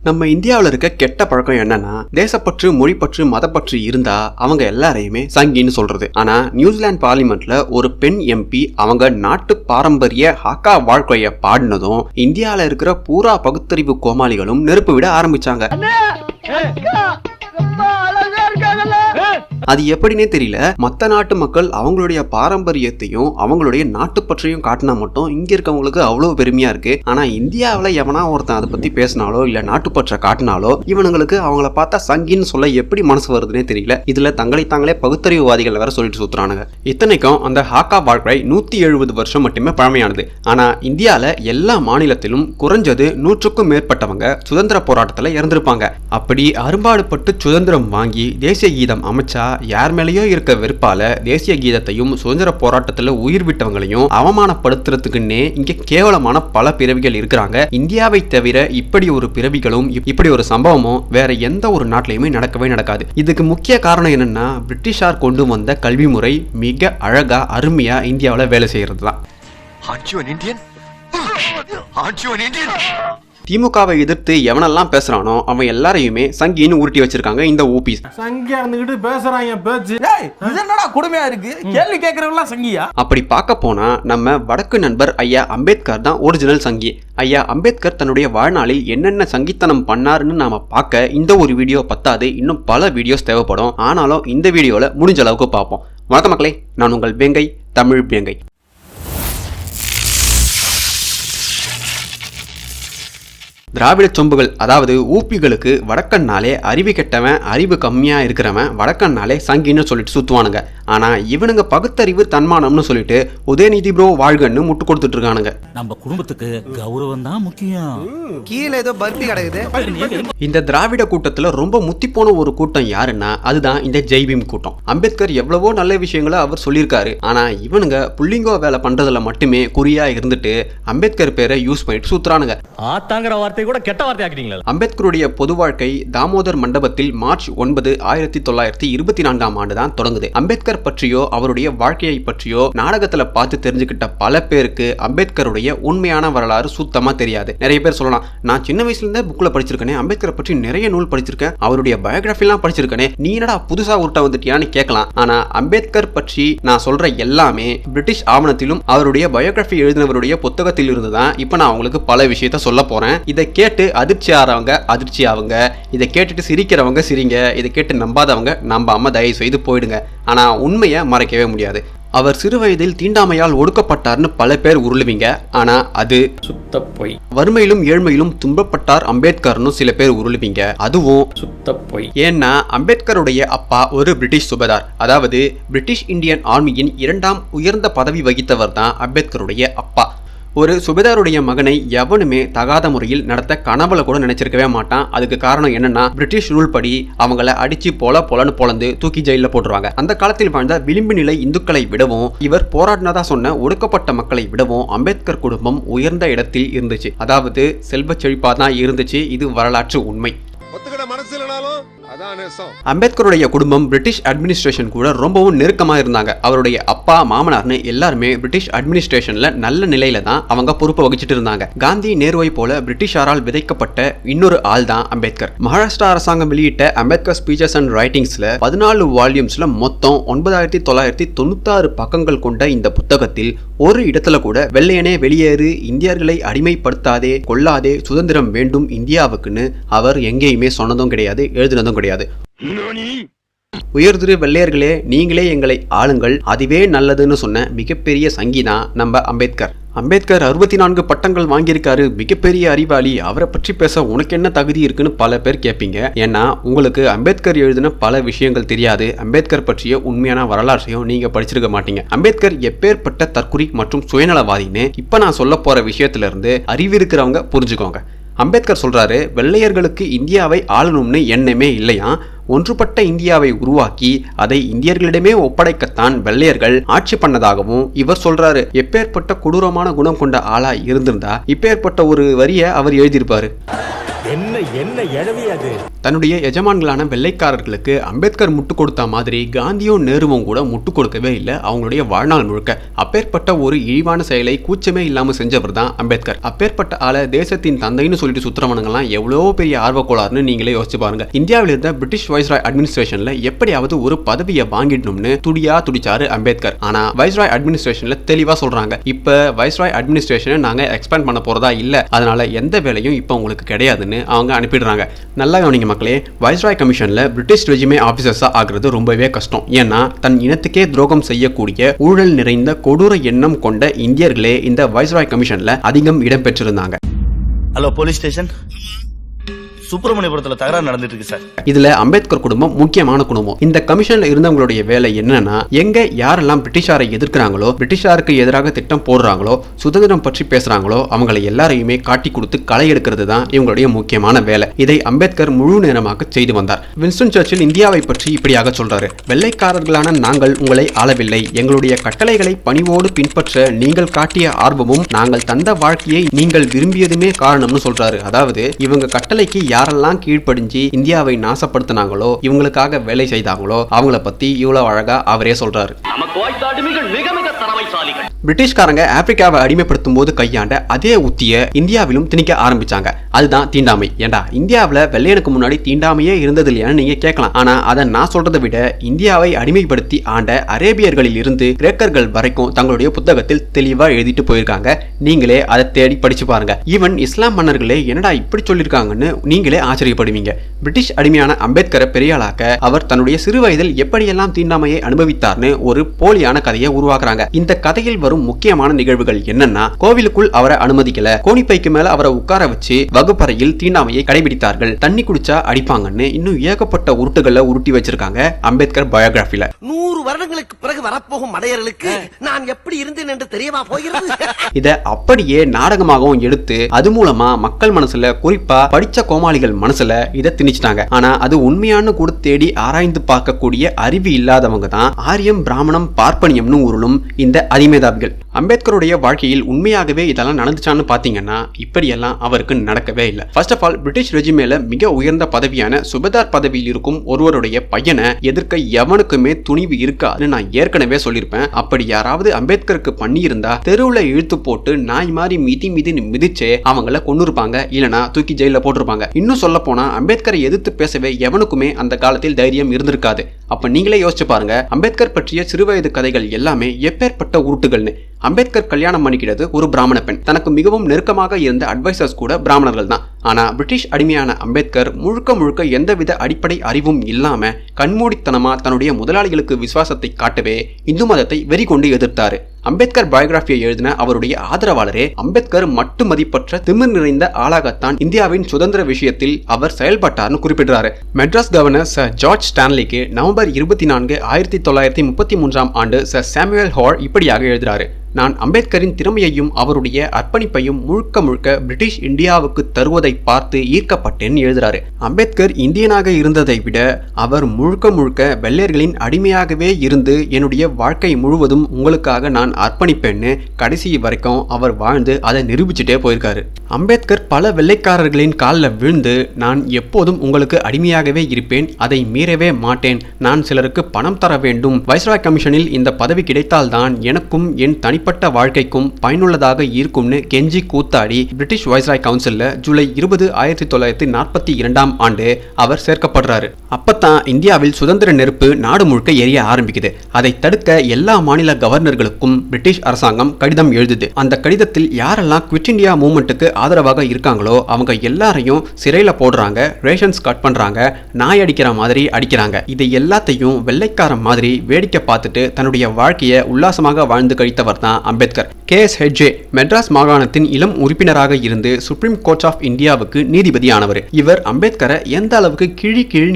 நம்ம இந்தியாவில் இருக்க கெட்ட பழக்கம் என்னன்னா தேசப்பற்று, மொழிப்பற்று, மதப்பற்று இருந்தா அவங்க எல்லாரையுமே சங்கின்னு சொல்றது. ஆனா நியூசிலாந்து பார்லிமெண்ட்ல ஒரு பெண் எம்பி அவங்க நாட்டு பாரம்பரிய ஹாக்கா வாழ்க்கைய பாடினதும் இந்தியாவில் இருக்கிற பூரா பகுத்தறிவு கோமாளிகளும் நெருப்பு விட ஆரம்பிச்சாங்க. அது எப்படின்னே தெரியல. மத்த நாட்டு மக்கள் அவங்களுடைய பாரம்பரியத்தையும் அவங்களுடைய நாட்டுப்பற்றையும் காட்டினா மட்டும் இங்க இருக்கவங்களுக்கு அவ்வளவு பெருமையா இருக்கு. ஆனா இந்தியாவில எவனா ஒருத்தன் அதை பத்தி பேசினாலோ இல்ல நாட்டுப்பற்றை காட்டினாலோ இவனுங்களுக்கு அவங்கள பார்த்தா சங்கின்னு சொல்ல எப்படி மனசு வருதுன்னே தெரியல. இதுல தங்களை தாங்களே பகுத்தறிவுவாதிகள் வேற சொல்லிட்டு சுத்துறானுங்க. இத்தனைக்கும் அந்த ஹாக்கா வாழ்க்கை 170 வருஷம் மட்டுமே பழமையானது. ஆனா இந்தியால எல்லா மாநிலத்திலும் குறைஞ்சது 100க்கும் மேற்பட்டவங்க சுதந்திர போராட்டத்துல இறந்திருப்பாங்க. அப்படி அரும்பாடுபட்டு சுதந்திரம் வாங்கி தேசிய கீதம் அமைச்சா யார் மேலேயோ இருக்க வெறுப்பால தேசிய கீதத்தையும் சுதந்திர போராட்டத்துல உயிர் விட்டவங்களையும் அவமானப்படுத்துறதுக்குன்னே இங்க கேவலமான பல பிறவிகள் இருக்கிறாங்க. இந்தியாவை தவிர இப்படி ஒரு பிறவிகளும் இப்படி ஒரு சம்பவமும் வேற எந்த ஒரு நாட்டிலையுமே நடக்கவே நடக்காது. இதுக்கு முக்கிய காரணம் என்னன்னா பிரிட்டிஷார் கொண்டு வந்த கல்வி முறை மிக அழகா அருமையா இந்தியாவில வேலை செய்யறது தான். திமுகவை எதிர்த்து எவனெல்லாம் பேசுறானோ அவன் எல்லாரையுமே சங்கின்னு உருட்டி வச்சிருக்காங்க இந்த ஊபி. சங்கியா இருந்துகிட்டு பேசுறாங்க பேச்சு. இது என்னடா கொடுமையா இருக்கு? கேள்வி கேக்குறவங்க சங்கியா? அப்படி பார்க்க போனா நம்ம வடக்கு நண்பர் ஐயா அம்பேத்கர் தான் ஒரிஜினல் சங்கி. ஐயா அம்பேத்கர் தன்னுடைய வாழ்நாளில் என்னென்ன சங்கித்தனம் பண்ணாருன்னு நாம பார்க்க இந்த ஒரு வீடியோ பத்தாது, இன்னும் பல வீடியோஸ் தேவைப்படும். ஆனாலும் இந்த வீடியோல முடிஞ்ச அளவுக்கு பார்ப்போம். வணக்கம் மக்களே, நான் உங்கள் வேங்கை, தமிழ் வேங்கை. திராவிட சொம்புகள் அதாவது ஊப்பிகளுக்கு வடக்கன்னாலே அறிவு கெட்டவன், அறிவு கம்மியா இருக்கிறவன் வடக்கன்னாலே சங்கின்னு சொல்லிட்டு சுத்துவானுங்க. ஆனா இவனுங்க பகுத்தறிவு தன்மானம்னு சொல்லிட்டு உதயநிதி ப்ரோ வாழ்கன்னு முட்டு கொடுத்துட்டு இருக்கானுங்க. நம்ம குடும்பத்துக்கு கௌரவம் தான் முக்கியம். கீழே ஏதோ பர்த்தி கிடக்குது. இந்த திராவிட கூட்டத்துல ரொம்ப முத்தி போன ஒரு கூட்டம் யாருன்னா அதுதான் இந்த ஜெய்பீம் கூட்டம். அம்பேத்கர் எவ்வளவோ நல்ல விஷயங்களை அவர் சொல்லியிருக்காரு. ஆனா இவனுங்க புள்ளிங்கோ வேலை பண்றதுல மட்டுமே குறியா இருந்துட்டு அம்பேத்கர் பேரை யூஸ் பண்ணிட்டு சுத்துறானுங்க. கூட கெட்ட வார்த்தை ஆக்கிட்டீங்களா? அம்பேத்கருடைய பொது வாழ்க்கை தாமோதர் மண்டபத்தில் மார்ச் 9, 1924 ஆண்டு தான் தொடங்குது. அம்பேத்கர் பற்றியோ அவருடைய வாழ்க்கையை பற்றியோ நாடகத்துல பார்த்து தெரிஞ்சுக்கிட்ட பல பேருக்கு அம்பேத்கருடைய உண்மையான வரலாறு சுத்தமா தெரியாது. நிறைய பேர் சொல்லலாம், நான் சின்ன வயசுல இருந்தே புக்ல படிச்சிருக்கேன், அம்பேத்கர் பற்றி நிறைய நூல் படிச்சிருக்கேன், அவருடைய பயோகிராஃபி எல்லாம் படிச்சிருக்கேன், நீ என்னடா புதுசா உருட்ட வந்துட்டியான்னு கேட்கலாம். ஆனா அம்பேத்கர் பற்றி நான் சொல்ற எல்லாமே பிரிட்டிஷ் ஆவணத்திலும் அவருடைய பயோகிராஃபி எழுதினவருடைய புத்தகத்தில் இருந்துதான் இப்ப நான் உங்களுக்கு பல விஷயத்த சொல்ல போறேன். இதை கேட்டு அதிர்ச்சி ஆறவங்க அதிர்ச்சி ஆகுங்க, இதை கேட்டுட்டு சிரிக்கிறவங்க சிரிங்க, இதை கேட்டு நம்பாதவங்க நம்பாம தயவு செய்து போயிடுங்க. ஆனா உண்மையை மறைக்கவே முடியாது. அவர் சிறு வயதில் தீண்டாமையால் ஒடுக்கப்பட்டார்னு பல பேர் உருளுவீங்க, ஆனா அது சுத்த பொய். வறுமையிலும் ஏழ்மையிலும் துன்பப்பட்டார் அம்பேத்கர்னு சில பேர் உருளுவீங்க, அதுவும் சுத்த பொய். ஏன்னா அம்பேத்கருடைய அப்பா ஒரு பிரிட்டிஷ் சுபேதார், அதாவது பிரிட்டிஷ் இந்தியன் ஆர்மியின் 2ஆம் உயர்ந்த பதவி வகித்தவர் தான் அம்பேத்கருடைய அப்பா. ஒரு சுபேதாருடைய மகனை எவனுமே தகாத முறையில் நடத்த கனவுல கூட நினைச்சிருக்கவே மாட்டான். அதுக்கு காரணம் என்னன்னா பிரிட்டிஷ் ரூல் படி அவங்கள அடிச்சு பொலன்னு பொலந்து தூக்கி ஜெயில போட்டுருவாங்க. அந்த காலத்தில் வாழ்ந்த விளிம்பு நிலை இந்துக்களை விடவும் இவர் போராடினதா சொன்ன ஒடுக்கப்பட்ட மக்களை விடவும் அம்பேத்கர் குடும்பம் உயர்ந்த இடத்தில் இருந்துச்சு. அதாவது செல்வ செழிப்பா தான் இருந்துச்சு. இது வரலாற்று உண்மை. அம்பேத்கருடைய குடும்பம் பிரிட்டிஷ் அட்மினிஸ்ட்ரேஷன் கூட ரொம்பவும் நெருக்கமா இருந்தாங்க. அவருடைய அப்பா, மாமனார்னு எல்லாருமே பிரிட்டிஷ் அட்மினிஸ்ட்ரேஷன்ல நல்ல நிலையில தான் அவங்க பொறுப்பை வகிச்சிட்டு இருந்தாங்க. காந்தி, நேருவை போல பிரிட்டிஷாரால் விதைக்கப்பட்ட இன்னொரு ஆள் தான் அம்பேத்கர். மகாராஷ்டிரா அரசாங்கம் வெளியிட்ட அம்பேத்கர் ஸ்பீச்சஸ் அண்ட் ரைட்டிங்ஸ்ல 14 வால்யூம்ஸ்ல மொத்தம் 9996 பக்கங்கள் கொண்ட இந்த புத்தகத்தில் ஒரு இடத்துல கூட வெள்ளையனே வெளியேறு, இந்தியர்களை அடிமைப்படுத்தாதே, கொல்லாதே, சுதந்திரம் வேண்டும் இந்தியாவுக்குன்னு அவர் எங்கேயுமே சொன்னதும் கிடையாது, எழுதினதும் கிடையாது. உயர்திரு வெள்ளையர்களே, நீங்களே எங்களை ஆளுங்கள், அதுவே நல்லதுன்னு சொன்ன மிகப்பெரிய சங்கிதான் நம்ம அம்பேத்கர். அம்பேத்கர் 64 பட்டங்கள் வாங்கியிருக்காரு, மிகப்பெரிய அறிவாளி, அவரை பற்றி பேச உனக்கு என்ன தகுதி இருக்குன்னு பல பேர் கேட்பீங்க. ஏன்னா உங்களுக்கு அம்பேத்கர் எழுதின பல விஷயங்கள் தெரியாது. அம்பேத்கர் பற்றிய உண்மையான வரலாற்றையும் நீங்க படிச்சிருக்க மாட்டீங்க. அம்பேத்கர் எப்பேற்பட்ட தற்குறி மற்றும் சுயநலவாதின்னு இப்ப நான் சொல்ல போற விஷயத்துல இருந்து அறிவு இருக்கிறவங்க புரிஞ்சுக்கோங்க. அம்பேத்கர் சொல்றாரு, வெள்ளையர்களுக்கு இந்தியாவை ஆளணும்னு எண்ணமே இல்லையா, ஒன்றுபட்ட இந்தியாவை உருவாக்கி அதை இந்தியர்களிடமே ஒப்படைக்கத்தான் வெள்ளையர்கள் ஆட்சி பண்ணதாகவும் இவர் சொல்றாரு. எப்பேற்பட்ட கொடூரமான குணம் கொண்ட ஆளா இருந்திருந்தா இப்பேற்பட்ட ஒரு வரிய அவர் எழுதியிருப்பாரு. தன்னுடைய எஜமான்களான வெள்ளைக்காரர்களுக்கு அம்பேத்கர் முட்டு கொடுத்த மாதிரி காந்தியும் நேருவும் கூட முட்டு கொடுக்கவே இல்லை அவங்களுடைய வாழ்நாள் முழுக்க. அப்பேற்பட்ட ஒரு இழிவான செயலை கூச்சமே இல்லாம செஞ்சவர் தான் அம்பேத்கர். அப்பேற்பட்ட ஆளை தேசத்தின் தந்தைன்னு சொல்லிட்டு சுத்திரவனுங்கெல்லாம் எவ்வளோ பெரிய ஆர்வக்கோளாறுன்னு நீங்களே யோசிச்சு பாருங்க. இந்தியாவில் இருந்த பிரிட்டிஷ் வைஸ்ராய் அட்மினிஸ்ட்ரேஷன்ல எப்படியாவது ஒரு பதவியை வாங்கிடணும்னு துடிச்சாரு அம்பேத்கர். ஆனா வைஸ்ராய் அட்மினிஸ்ட்ரேஷன்ல தெளிவா சொல்றாங்க, இப்ப வைஸ்ராய் அட்மினிஸ்ட்ரேஷனை நாங்க எக்ஸ்பேண்ட் பண்ண போறதா இல்ல, அதனால எந்த வேலையும் இப்ப உங்களுக்கு கிடையாதுன்னு அவங்க அனுப்பிடுறாங்க. நல்லா கவனிங்க மக்களே, வைஸ்ராய் கமிஷன்ல பிரிட்டிஷ் ரெஜிமே ஆபீசர்ஸா ஆகிறது ரொம்பவே கஷ்டம். ஏன்னா தன் இனத்துக்கே துரோகம் செய்யக்கூடிய ஊழல் நிறைந்த கொடூர எண்ணம் கொண்ட இந்தியர்களே இந்த வைஸ்ராய் கமிஷன்ல அதிகம் இடம்பெற்றிருந்தாங்க. ஹலோ போலீஸ் ஸ்டேஷன், சுப்பிரமணியபுரத்துல தகராறு நடந்துட்டு இருக்கு சார். இதுல அம்பேத்கர் குடும்பம் முக்கியமான குடும்பம். இந்த கமிஷன்ல இருந்தவங்களுடைய வேலை என்னன்னா, எங்க யாரெல்லாம் பிரிட்டிஷாரை எதிர்க்கிறாங்களோ, பிரிட்டிஷாருக்கு எதிராக திட்டம் போடுறாங்களோ, சுதந்திரம் பற்றி பேசுறாங்களோ அவங்களை எல்லாரையுமே காட்டி கொடுத்து களை எடுக்கிறது தான் இவங்களுடைய முக்கியமான வேலை. இதை அம்பேத்கர் முழு நேரமாக செய்து வந்தார். வின்ஸ்டன் சர்ச்சில் இந்தியாவை பற்றி இப்படியாக சொல்றாரு, வெள்ளைக்காரர்களான நாங்கள் உங்களை ஆளவில்லை, எங்களுடைய கட்டளைகளை பணிவோடு பின்பற்ற நீங்கள் காட்டிய ஆர்வமும் நாங்கள் தந்த வாழ்க்கையை நீங்கள் விரும்பியதுமே காரணம்னு சொல்றாரு. அதாவது இவங்க கட்டளைக்கு யாரெல்லாம் கீழ்ப்படிஞ்சு இந்தியாவை நாசப்படுத்தினாங்களோ, இவங்களுக்காக வேலை செய்தாங்களோ அவங்கள பத்தி இவ்வளவு அழகா அவரே சொல்றாரு. பிரிட்டிஷ்காரங்க ஆப்பிரிக்காவை அடிமைப்படுத்தும் போது கையாண்ட அதே உத்திய இந்தியாவிலும் திணிக்க ஆரம்பிச்சாங்க. அதுதான் தீண்டாமை. ஏண்டா இந்தியாவில வெள்ளையனுக்கு முன்னாடி தீண்டாமையே இருந்தது இல்லையான்னு நீங்க கேட்கலாம். ஆனா அதை நான் சொல்றதை விட இந்தியாவை அடிமைப்படுத்தி ஆண்ட அரேபியர்களில் இருந்து கிரேக்கர்கள் வரைக்கும் தங்களுடைய புத்தகத்தில் தெளிவா எழுதிட்டு போயிருக்காங்க. நீங்களே அதை தேடி படிச்சு பாருங்க. ஈவன் இஸ்லாம் மன்னர்களே என்னடா இப்படி சொல்லியிருக்காங்கன்னு நீங்களே ஆச்சரியப்படுவீங்க. பிரிட்டிஷ் அடிமையான அம்பேத்கரை பெரியாளாக்க அவர் தன்னுடைய சிறு வயதில் எப்படியெல்லாம் தீண்டாமையை அனுபவித்தார்னு ஒரு போலியான கதையை உருவாக்குறாங்க. இந்த கதையில் வரும் முக்கியமான நிகழ்வுகள் என்னன்னா, கோவிலுக்குள் அவரை அனுமதிக்கல, கோணிப்பைக்கு மேல அவரை உட்கார வச்சு வகுப்பறையில் தீண்டாமையை கடைபிடித்தார்கள், தண்ணி குடிச்சா அடிப்பாங்கன்னு இன்னும் ஏகப்பட்ட உருட்டுகளை உருட்டி வச்சிருக்காங்க அம்பேத்கர் பயோகிராஃபில. 100 வருடங்களுக்கு பிறகு வரப்போகும் மடையர்களுக்கு நான் எப்படி இருந்தேன் என்று தெரியவா போகிறது. இத அப்படியே நாடகமாகவும் எடுத்து அது மூலமா மக்கள் மனசுல, குறிப்பா படிச்ச கோமாளிகள் மனசுல இதை திணிச்சிட்டாங்க. ஆனா அது உண்மையான கூட தேடி ஆராய்ந்து பார்க்கக்கூடிய அறிவு இல்லாதவங்க தான் ஆரியம், பிராமணம், பார்ப்பனியம்னு உருளும் இந்த அதிமேதாவிகள். அம்பேத்கருடைய வாழ்க்கையில் உண்மையாகவே இதெல்லாம் நடந்துச்சான்னு பாத்தீங்கன்னா இப்படியெல்லாம் அவருக்கு நடக்கவே இல்லை. ஃபர்ஸ்ட் ஆஃப் ஆல், பிரிட்டிஷ் ரெஜிமேல மிக உயர்ந்த பதவியான சுபேதார் பதவியில் இருக்கும் ஒருவருடைய பையனை எதிர்க்க எவனுக்குமே துணிவு இருக்காதுன்னு நான் ஏற்கனவே சொல்லியிருப்பேன். அப்படி யாராவது அம்பேத்கருக்கு பண்ணியிருந்தா தெருவுல இழுத்து போட்டு நாய் மாதிரி மிதிச்சே அவங்கள கொன்னுருப்பாங்க, இல்லனா தூக்கி ஜெயில போட்டிருப்பாங்க. இன்னும் சொல்ல போனா அம்பேத்கரை எதிர்த்து பேசவே எவனுக்குமே அந்த காலத்தில் தைரியம் இருந்திருக்காது. அப்ப நீங்களே யோசிச்சு பாருங்க, அம்பேத்கர் பற்றிய சிறுவயது கதைகள் எல்லாமே எப்பேற்பட்ட உருட்டுகள்னு. அம்பேத்கர் கல்யாணம் பண்ணிக்கிறது ஒரு பிராமண பெண். தனக்கு மிகவும் நெருக்கமாக இருந்த அட்வைசர்ஸ் கூட பிராமணர்கள் தான். ஆனா பிரிட்டிஷ் அடிமையான அம்பேத்கர் முழுக்க எந்தவித அடிப்படை அறிவும் இல்லாம கண்மூடித்தனமா தன்னுடைய முதலாளிகளுக்கு விசுவாசத்தை காட்டவே இந்து மதத்தை வெறி கொண்டு எதிர்த்தாரு. அம்பேத்கர் பயோகிராஃபியை எழுதின அவருடைய ஆதரவாளரே அம்பேத்கர் மட்டு மதிப்பற்ற திமிர் நிறைந்த ஆளாகத்தான் இந்தியாவின் சுதந்திர விஷயத்தில் அவர் செயல்பட்டார்னு குறிப்பிடுறாரு. மெட்ராஸ் கவர்னர் சர் ஜார்ஜ் ஸ்டான்லிக்கு நவம்பர் 24, 1933 ஆண்டு சர் சாமுவேல் ஹார் இப்படியாக எழுதுறாரு, நான் அம்பேத்கரின் திறமையையும் அவருடைய அர்ப்பணிப்பையும் முழுக்க பிரிட்டிஷ் இந்தியாவுக்கு தருவதை பார்த்து ஈர்க்கப்பட்டேன்னு எழுதுறாரு. அம்பேத்கர் இந்தியனாக இருந்ததை விட அவர் முழுக்க வெள்ளையர்களின் அடிமையாகவே இருந்து என்னுடைய வாழ்க்கை முழுவதும் உங்களுக்காக நான் அர்ப்பணிப்பேன்னு கடைசி வரைக்கும் அவர் வாழ்ந்து அதை நிரூபிச்சுட்டே போயிருக்காரு. அம்பேத்கர் பல வெள்ளைக்காரர்களின் காலில் விழுந்து, நான் எப்போதும் உங்களுக்கு அடிமையாகவே இருப்பேன், அதை மீறவே மாட்டேன், நான் சிலருக்கு பணம் தர வேண்டும், வைஸ்ராய் கமிஷனில் இந்த பதவி கிடைத்தால்தான் எனக்கும் என் தனி தனிப்பட்ட வாழ்க்கைக்கும் பயனுள்ளதாக இருக்கும்னு கெஞ்சி கூத்தாடி பிரிட்டிஷ் வைஸ்ராய் கவுன்சில்ல ஜூலை 20, 1942 ஆண்டு அவர் சேர்க்கப்படுறாரு. அப்பதான் இந்தியாவில் சுதந்திர நெருப்பு நாடு முழுக்க எரிய ஆரம்பிக்குது. அதை தடுக்க எல்லா மாநில கவர்னர்களுக்கும் பிரிட்டிஷ் அரசாங்கம் கடிதம் எழுதுது. அந்த கடிதத்தில் யாரெல்லாம் குவிட் இந்தியா மூவ்மெண்ட்டுக்கு ஆதரவாக இருக்காங்களோ அவங்க எல்லாரையும் சிறையில போடுறாங்க, ரேஷன்ஸ் கட் பண்றாங்க, நாய் அடிக்கிற மாதிரி அடிக்கிறாங்க. இதை எல்லாத்தையும் வெள்ளைக்காரன் மாதிரி வேடிக்கை பார்த்துட்டு தன்னுடைய வாழ்க்கையை உல்லாசமாக வாழ்ந்து கழித்தவர் தான் அம்பேத்கர். KSHJ மெட்ராஸ் மாகாணத்தின் இளம் உறுப்பினராக இருந்து சுப்ரீம் கோர்ட் ஆஃப் இந்தியாவுக்கு நீதிபதி ஆனவர். இவர் அம்பேத்கரை எந்த அளவுக்கு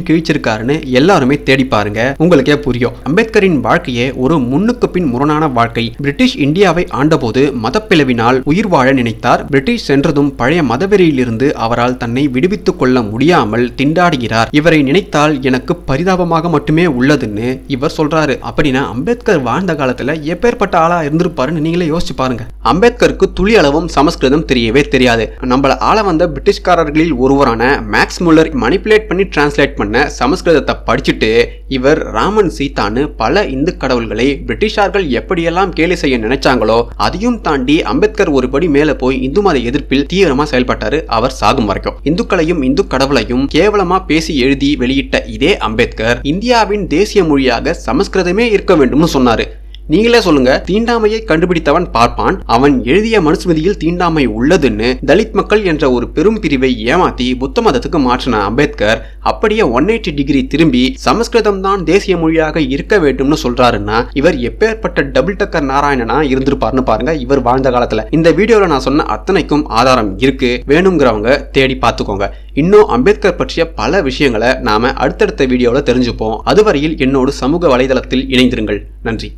கிழிச்சிருக்காருன்னு எல்லாருமே தேடி பாருங்க, உங்களுக்கே புரியும். அம்பேத்கரின் வாழ்க்கையே ஒரு முன்னுக்கு பின் முரணான வாழ்க்கை. பிரிட்டிஷ் இந்தியாவை ஆண்டபோது மதப்பிளவினால் உயிர் வாழ நினைத்தார். பிரிட்டிஷ் சென்றதும் பழைய மதவெறியிலிருந்து அவரால் தன்னை விடுவித்துக் கொள்ள முடியாமல் திண்டாடுகிறார். இவரை நினைத்தால் எனக்கு பரிதாபமாக மட்டுமே உள்ளதுன்னு இவர் சொல்றாரு. அப்படின்னா அம்பேத்கர் வாழ்ந்த காலத்துல எப்பேற்பட்ட ஆளா இருந்திருப்பாருன்னு நீங்களே யோசிச்சு பாருங்க. அம்பேத்கருக்கு துளி அளவும் சமஸ்கிருதம் தெரியவே தெரியாது. நம்மள ஆள வந்த பிரிட்டிஷ்காரர்களில் ஒருவரான மேக்ஸ் முல்லர் மணிப்புலேட் பண்ணி டிரான்ஸ்லேட் பண்ண சமஸ்கிருதத்தை படிச்சுட்டு இவர் ராமன் சீதான்னு பல இந்து கடவுள்களை பிரிட்டிஷார்கள் எப்படியெல்லாம் கேலி செய்ய நினைச்சாங்களோ அதையும் தாண்டி அம்பேத்கர் ஒருபடி மேல போய் இந்து மத எதிர்ப்பில் தீவிரமா செயல்பட்டாரு அவர் சாகும் வரைக்கும். இந்துக்களையும் இந்து கடவுளையும் கேவலமா பேசி எழுதி வெளியிட்ட இதே அம்பேத்கர் இந்தியாவின் தேசிய மொழியாக சமஸ்கிருதமே இருக்க வேண்டும்னு சொன்னாரு. நீங்களே சொல்லுங்க, தீண்டாமையை கண்டுபிடித்தவன் பார்ப்பான், அவன் எழுதிய மனுஸ்மிருதியில் தீண்டாமை உள்ளதுன்னு தலித் மக்கள் என்ற ஒரு பெரும் பிரிவை ஏமாத்தி புத்த மதத்துக்கு மாற்றின அம்பேத்கர் அப்படியே 180 டிகிரி திரும்பி சமஸ்கிருதம் தான் தேசிய மொழியாக இருக்க வேண்டும்னு சொல்றாருன்னா இவர் எப்பேற்பட்ட டபுள் டக்கர் நாராயணனா இருந்திருப்பாருன்னு பாருங்க இவர் வாழ்ந்த காலத்துல. இந்த வீடியோல நான் சொன்ன அத்தனைக்கும் ஆதாரம் இருக்கு, வேணுங்கிறவங்க தேடி பார்த்துக்கோங்க. இன்னும் அம்பேத்கர் பற்றிய பல விஷயங்களை நாம அடுத்தடுத்த வீடியோல தெரிஞ்சுப்போம். அதுவரையில் என்னோடு சமூக வலைதளத்தில் இணைந்திருங்கள். நன்றி.